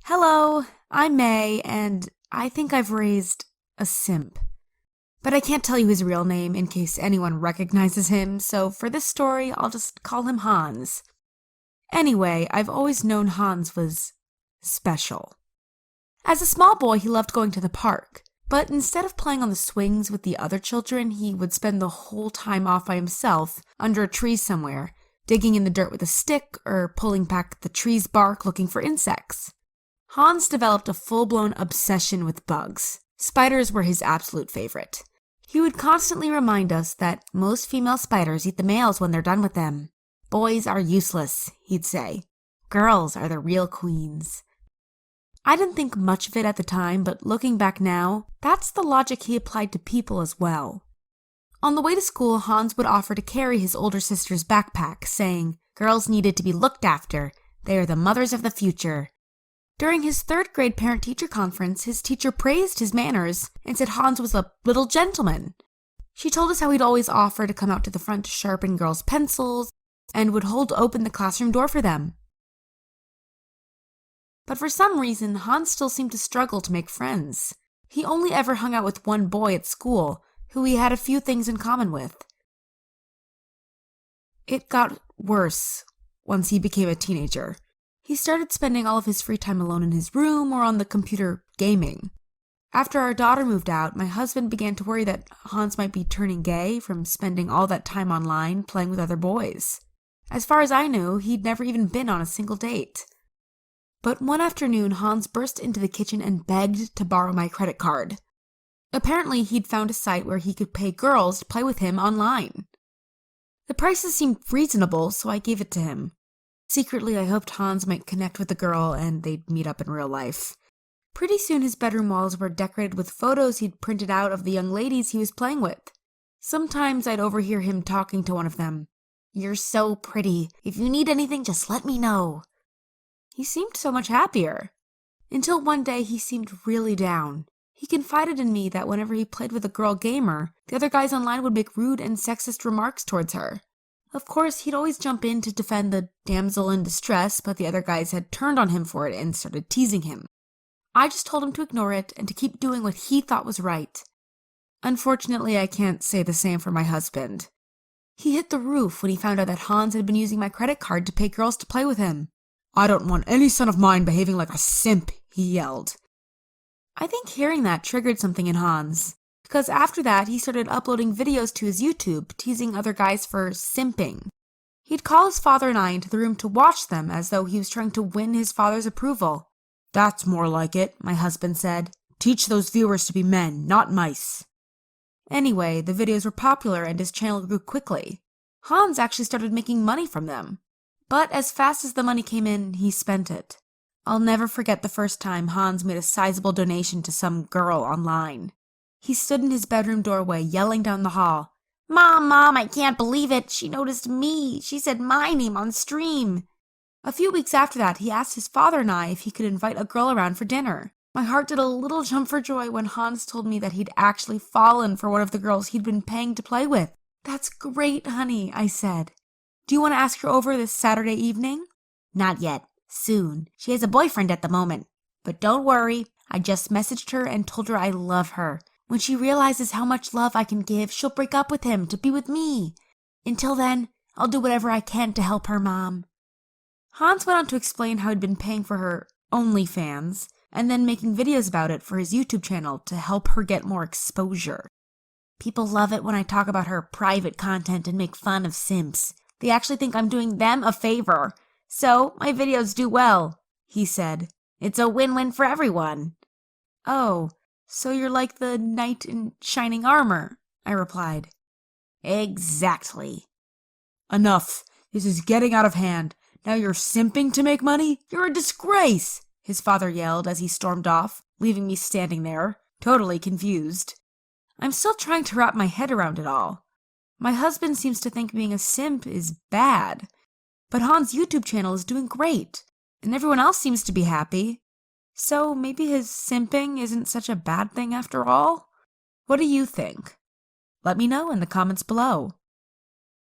Hello, I'm May, and I think I've raised a simp. But I can't tell you his real name in case anyone recognizes him, so for this story, I'll just call him Hans. Anyway, I've always known Hans was special. As a small boy, he loved going to the park, but instead of playing on the swings with the other children, he would spend the whole time off by himself under a tree somewhere, digging in the dirt with a stick or pulling back the tree's bark looking for insects. Hans developed a full-blown obsession with bugs. Spiders were his absolute favorite. He would constantly remind us that most female spiders eat the males when they're done with them. Boys are useless, he'd say. Girls are the real queens. I didn't think much of it at the time, but looking back now, that's the logic he applied to people as well. On the way to school, Hans would offer to carry his older sister's backpack, saying, "Girls needed to be looked after. They are the mothers of the future." During his third grade parent-teacher conference, his teacher praised his manners and said Hans was a little gentleman. She told us how he'd always offer to come out to the front to sharpen girls' pencils and would hold open the classroom door for them. But for some reason, Hans still seemed to struggle to make friends. He only ever hung out with one boy at school, who he had a few things in common with. It got worse once he became a teenager. He started spending all of his free time alone in his room or on the computer gaming. After our daughter moved out, my husband began to worry that Hans might be turning gay from spending all that time online playing with other boys. As far as I knew, he'd never even been on a single date. But one afternoon, Hans burst into the kitchen and begged to borrow my credit card. Apparently, he'd found a site where he could pay girls to play with him online. The prices seemed reasonable, so I gave it to him. Secretly, I hoped Hans might connect with the girl and they'd meet up in real life. Pretty soon his bedroom walls were decorated with photos he'd printed out of the young ladies he was playing with. Sometimes I'd overhear him talking to one of them. "You're so pretty. If you need anything, just let me know." He seemed so much happier. Until one day he seemed really down. He confided in me that whenever he played with a girl gamer, the other guys online would make rude and sexist remarks towards her. Of course, he'd always jump in to defend the damsel in distress, but the other guys had turned on him for it and started teasing him. I just told him to ignore it and to keep doing what he thought was right. Unfortunately, I can't say the same for my husband. He hit the roof when he found out that Hans had been using my credit card to pay girls to play with him. "I don't want any son of mine behaving like a simp," he yelled. I think hearing that triggered something in Hans, because after that he started uploading videos to his YouTube, teasing other guys for simping. He'd call his father and I into the room to watch them as though he was trying to win his father's approval. "That's more like it," my husband said. "Teach those viewers to be men, not mice." Anyway, the videos were popular and his channel grew quickly. Hans actually started making money from them. But as fast as the money came in, he spent it. I'll never forget the first time Hans made a sizable donation to some girl online. He stood in his bedroom doorway, yelling down the hall, Mom, I can't believe it. She noticed me. She said my name on stream." A few weeks after that, he asked his father and I if he could invite a girl around for dinner. My heart did a little jump for joy when Hans told me that he'd actually fallen for one of the girls he'd been paying to play with. "That's great, honey," I said. "Do you want to ask her over this Saturday evening?" "Not yet. Soon. She has a boyfriend at the moment. But don't worry. I just messaged her and told her I love her. When she realizes how much love I can give, she'll break up with him to be with me. Until then, I'll do whatever I can to help her, Mom." Hans went on to explain how he'd been paying for her OnlyFans and then making videos about it for his YouTube channel to help her get more exposure. "People love it when I talk about her private content and make fun of simps. They actually think I'm doing them a favor. So my videos do well," he said. "It's a win-win for everyone." "Oh, so you're like the knight in shining armor," I replied. "Exactly." "Enough. This is getting out of hand. Now you're simping to make money? You're a disgrace," his father yelled as he stormed off, leaving me standing there, totally confused. I'm still trying to wrap my head around it all. My husband seems to think being a simp is bad, but Hans' YouTube channel is doing great, and everyone else seems to be happy. So maybe his simping isn't such a bad thing after all? What do you think? Let me know in the comments below.